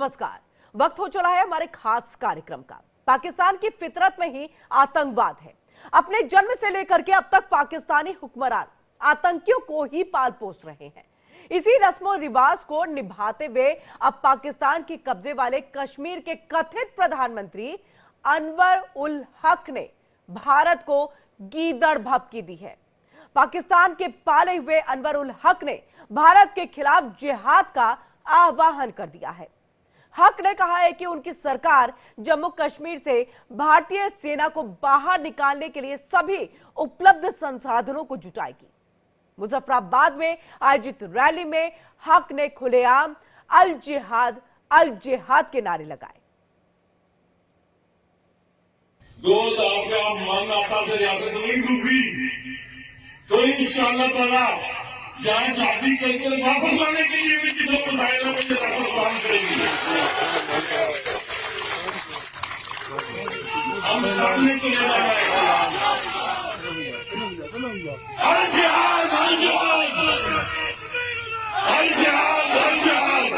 नमस्कार। वक्त हो चला है हमारे खास कार्यक्रम का। पाकिस्तान की फितरत में ही आतंकवाद है। अपने जन्म से लेकर के अब तक पाकिस्तानी हुक्मरान आतंकियों को ही पाल पोस रहे हैं। इसी रस्मों रिवाज को निभाते हुए अब पाकिस्तान की कब्जे वाले कश्मीर के कथित प्रधानमंत्री अनवर उल हक ने भारत को गीदड़ भभकी दी है। पाकिस्तान के पाले हुए अनवर उल हक ने भारत के खिलाफ जिहाद का आह्वान कर दिया है। हक ने कहा है कि उनकी सरकार जम्मू कश्मीर से भारतीय सेना को बाहर निकालने के लिए सभी उपलब्ध संसाधनों को जुटाएगी। मुजफ्फराबाद में आयोजित रैली में हक ने खुलेआम अल जिहाद के नारे लगाए। आप मानता से रियासत नहीं डूबी तो इंशाअल्लाह ताला यहाँ जाति कल्चर वापस लाने के लिए भी कितने मसाइल में काम करेंगे। हम सामने चले जाना है। हर जिहाद हर जिहाद हर जिहाद हर जिहाद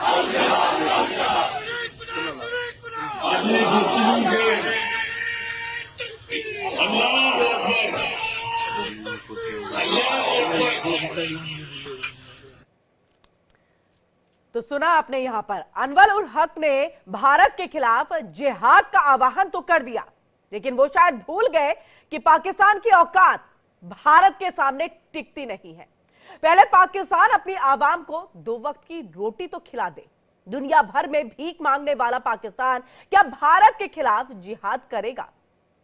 हर जिहाद हर जिहाद अपने गुफ्तगू के अल्लाह अकबर तो सुना आपने यहां पर अनवर उल हक ने भारत के खिलाफ जिहाद का आह्वान तो कर दिया, लेकिन वो शायद भूल गए कि पाकिस्तान की औकात भारत के सामने टिकती नहीं है। पहले पाकिस्तान अपनी आवाम को 2 वक्त की रोटी तो खिला दे। दुनिया भर में भीख मांगने वाला पाकिस्तान क्या भारत के खिलाफ जिहाद करेगा?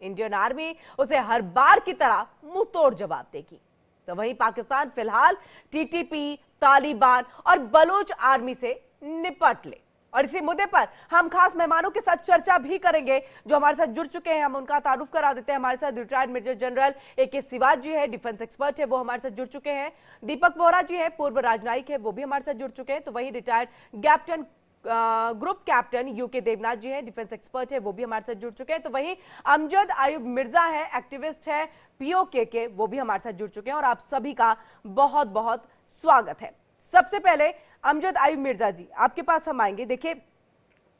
इंडियन आर्मी उसे हर बार की तरह मुंह तोड़ जवाब देगी। तो वहीं पाकिस्तान फिलहाल टीटीपी, तालिबान और बलूच आर्मी से निपट ले। और इसी मुद्दे पर हम खास मेहमानों के साथ चर्चा भी करेंगे जो हमारे साथ जुड़ चुके हैं। हम उनका तारुफ करा देते हैं। हमारे साथ retired major general AK Siwach जी है, डिफेंस एक्सपर्ट है, वो हमारे साथ जुड़ चुके हैं। दीपक वोरा जी है, पूर्व राजनयिक है, वो भी हमारे साथ जुड़ चुके हैं। तो वहीं retired group captain UK Devnath ji है, डिफेंस एक्सपर्ट है, वो भी हमारे साथ जुड़ चुके हैं। तो वहीं अमजद आयुब मिर्जा है, एक्टिविस्ट है, POK के, वो भी हमारे साथ जुड़ चुके हैं। और आप सभी का बहुत बहुत स्वागत है। सबसे पहले अमजद आयुब मिर्जा जी, आपके पास हम आएंगे। देखिए,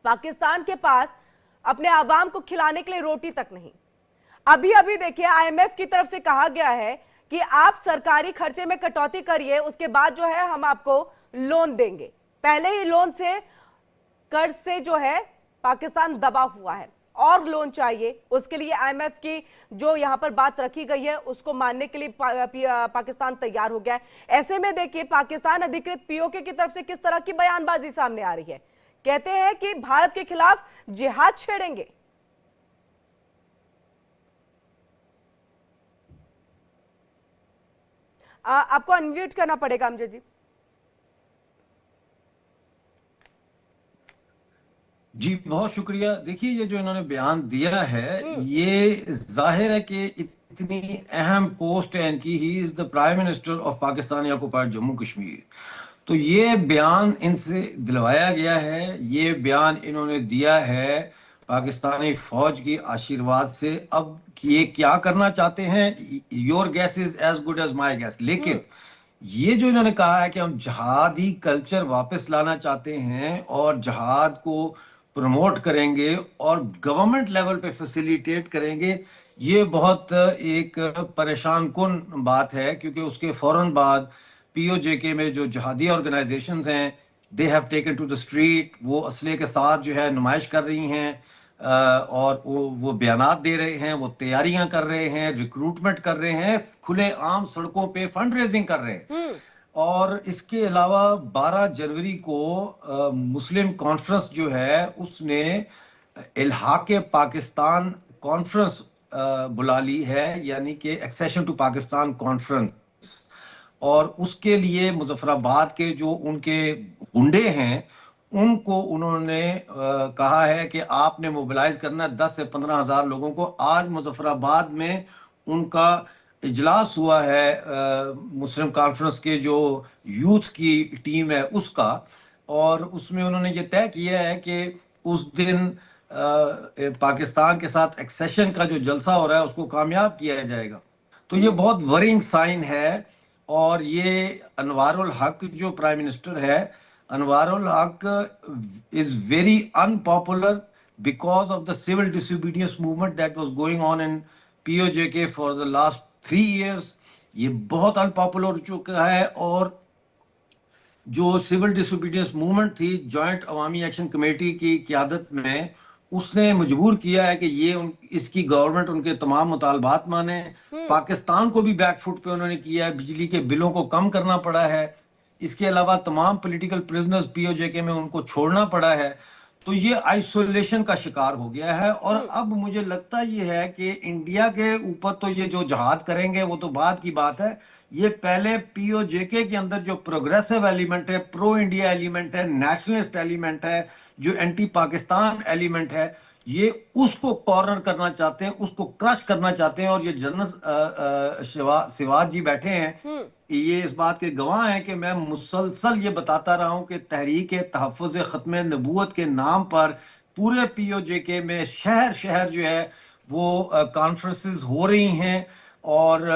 पाकिस्तान के पास अपने आवाम को खिलाने के लिए रोटी तक नहीं। अभी अभी देखिए, IMF की तरफ से कहा गया है कि आप सरकारी खर्चे में कटौती करिए, उसके बाद जो है हम आपको लोन देंगे। पहले ही लोन से, कर्ज से जो है पाकिस्तान दबा हुआ है और लोन चाहिए। उसके लिए IMF की जो यहां पर बात रखी गई है उसको मानने के लिए पाकिस्तान तैयार हो गया है। ऐसे में देखिए, पाकिस्तान अधिकृत POK की तरफ से किस तरह की बयानबाजी सामने आ रही है। कहते हैं कि भारत के खिलाफ जिहाद छेड़ेंगे। आपको अनम्यूट करना पड़ेगा अमजद जी। जी बहुत शुक्रिया। देखिए, ये जो इन्होंने बयान दिया है ये जाहिर है कि इतनी अहम पोस्ट है इनकी। He is the prime minister of Pakistan occupied Jammu Kashmir. तो ये बयान इनसे दिलवाया गया है, ये बयान इन्होंने दिया है पाकिस्तानी फौज की आशीर्वाद से। अब ये क्या करना चाहते हैं, your guess is as good as my guess. लेकिन ये जो इन्होंने कहा है कि हम जहादी कल्चर वापस लाना चाहते हैं और जहाद को प्रमोट करेंगे और गवर्नमेंट लेवल पे फैसिलिटेट करेंगे, ये बहुत एक परेशान कुन बात है। क्योंकि उसके फौरन बाद POJK में जो जहादी ऑर्गेनाइजेशंस हैं, they have taken to the street. वो असले के साथ जो है नुमाइश कर रही हैं और वो बयानात दे रहे हैं, वो तैयारियां कर रहे हैं, रिक्रूटमेंट कर रहे हैं, खुले आम सड़कों पे फंड रेजिंग कर रहे हैं। और इसके अलावा 12 जनवरी को मुस्लिम कॉन्फ्रेंस जो है उसने इल्हाके पाकिस्तान कॉन्फ्रेंस बुला ली है, यानी कि एक्सेशन टू पाकिस्तान कॉन्फ्रेंस। और उसके लिए मुजफ्फराबाद के जो उनके गुंडे हैं उनको उन्होंने कहा है कि आपने मोबिलाइज करना 10 से 15 हज़ार लोगों को। आज मुजफ्फराबाद में उनका इजलास हुआ है मुस्लिम कॉन्फ्रेंस के जो यूथ की टीम है उसका, और उसमें उन्होंने ये तय किया है कि उस दिन पाकिस्तान के साथ एक्सेशन का जो जलसा हो रहा है उसको कामयाब किया जाएगा। तो ये बहुत वरिंग साइन है। और ये अनवारुल हक जो प्राइम मिनिस्टर है Anwarul Haq is very unpopular because of the civil disobedience movement that was going on in POJK for the last 3 years. ये बहुत अनपॉपुलर हो चुका है, और जो सिविल डिसोबीडियंस मूवमेंट थी जॉइंट अवामी एक्शन कमेटी की क़यादत में, उसने मजबूर किया है कि इसकी गवर्नमेंट उनके तमाम मुतालबात माने। पाकिस्तान को भी बैकफुट पे उन्होंने किया है, बिजली के बिलों को कम करना पड़ा है, इसके अलावा तमाम पॉलिटिकल प्रिजनर्स पीओजेके में उनको छोड़ना पड़ा है। तो ये आइसोलेशन का शिकार हो गया है। और अब मुझे लगता ये है कि इंडिया के ऊपर तो ये जो जहाद करेंगे वो तो बाद की बात है। ये पहले पीओजेके के अंदर जो प्रोग्रेसिव एलिमेंट है, प्रो इंडिया एलिमेंट है, नेशनलिस्ट एलिमेंट है, जो एंटी पाकिस्तान एलिमेंट है, ये उसको कॉर्नर करना चाहते हैं, उसको क्रश करना चाहते हैं। और ये जनरल सिवाज जी बैठे हैं, ये इस बात के गवाह हैं कि मैं मुसलसल ये बताता रहा हूं कि तहरीक तहफ़्फ़ुज़ ख़त्म नबूवत के नाम पर पूरे पीओजेके में शहर शहर जो है वो कॉन्फ्रेंसेस हो रही हैं, और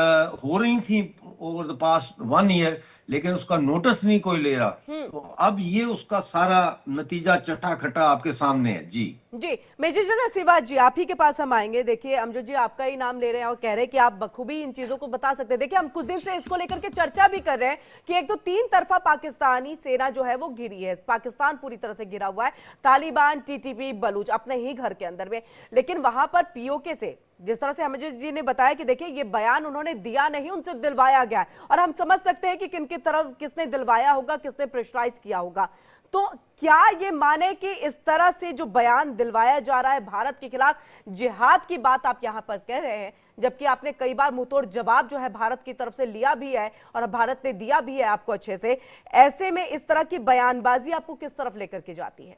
हो रही थी ओवर द पास्ट 1 ईयर, लेकिन उसका नोटिस नहीं कोई ले रहा। तो अब ये उसका सारा नतीजा चटा खटा आपके सामने है। जी जी, मेजर जनरल सिवाज जी, आप ही के पास हम आएंगे। देखिए अमजद जी आपका ही नाम ले रहे हैं और कह रहे हैं कि आप बखूबी इन चीजों को बता सकते हैं। देखिए हम कुछ दिन से इसको लेकर के चर्चा भी कर रहे हैं कि एक तो 3 तरफा पाकिस्तानी सेना जो है वो घिरी है, पाकिस्तान पूरी तरह से घिरा हुआ है, तालिबान, टीटीपी, बलूच अपने ही घर के अंदर में। लेकिन वहां पर पीओके से जिस तरह से अमजद जी ने बताया कि देखिए ये बयान उन्होंने दिया नहीं, उनसे दिलवाया गया है, और हम समझ सकते हैं कि किनकी तरफ किसने दिलवाया होगा, किसने प्रेशराइज किया होगा। तो क्या ये माने कि इस तरह से जो बयान दिलवाया जा रहा है भारत के खिलाफ, जिहाद की बात आप यहां पर कह रहे हैं, जबकि आपने कई बार मुंहतोड़ जवाब जो है भारत की तरफ से लिया भी है और भारत ने दिया भी है आपको अच्छे से, ऐसे में इस तरह की बयानबाजी आपको किस तरफ लेकर के जाती है?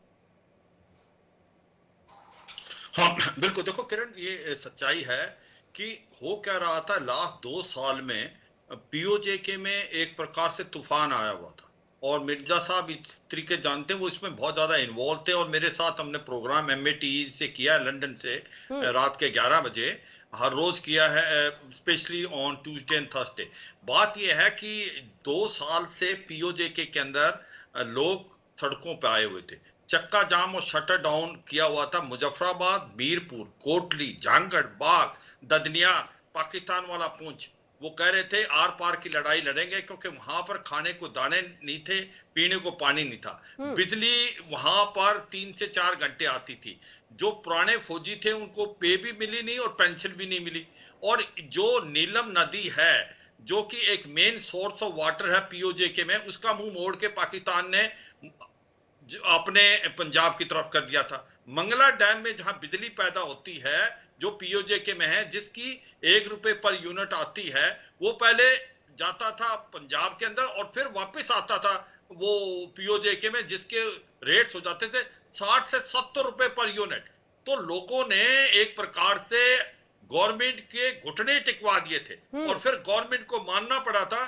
हाँ बिल्कुल, देखो किरण, ये सच्चाई है कि हो क्या रहा था लास्ट 2 साल में पीओजेके में एक प्रकार से तूफान आया हुआ था, और मिर्जा साहब इस तरीके जानते हैं, वो इसमें बहुत ज्यादा इन्वॉल्व थे। और मेरे साथ हमने प्रोग्राम एमएटी से किया है लंदन से, रात के 11 बजे हर रोज किया है, specially on Tuesday and Thursday. बात यह है कि 2 साल से पीओजेके के अंदर लोग सड़कों पे आए हुए थे, चक्का जाम और शटर डाउन किया हुआ था। मुजफ्फराबाद, मीरपुर, कोटली, जहांगढ़, बाग, ददनियार, पाकिस्तान वाला पुंछ, वो कह रहे थे आर पार की लड़ाई लड़ेंगे, क्योंकि वहां पर खाने को दाने नहीं थे, पीने को पानी नहीं था, बिजली वहां पर 3 से 4 घंटे आती थी। जो पुराने फौजी थे उनको पे भी मिली नहीं और पेंशन भी नहीं मिली। और जो नीलम नदी है जो कि एक मेन सोर्स ऑफ वाटर है पीओजेके में, उसका मुंह मोड़ के पाकिस्तान ने अपने पंजाब की तरफ कर दिया था। मंगला डैम में जहां बिजली पैदा होती है जो पीओजेके में है, जिसकी 1 रुपए पर यूनिट आती है, वो पहले जाता था पंजाब के अंदर और फिर वापस आता था वो पीओजेके में, जिसके रेट्स हो जाते थे 60 से 70 रुपए पर यूनिट। तो लोगों ने एक प्रकार से गवर्नमेंट के घुटने टिकवा दिए थे और फिर गवर्नमेंट को मानना पड़ा था